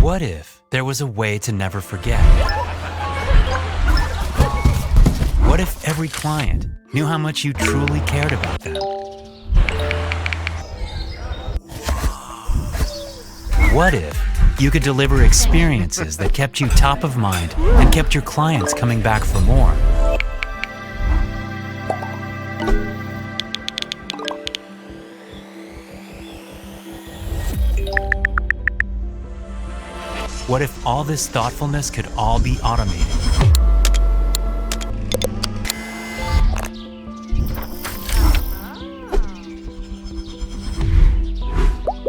What if there was a way to never forget? What if every client knew how much you truly cared about them? What if you could deliver experiences that kept you top of mind and kept your clients coming back for more? What if all this thoughtfulness could all be automated?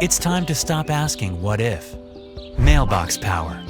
It's time to stop asking what if. Mailbox Power.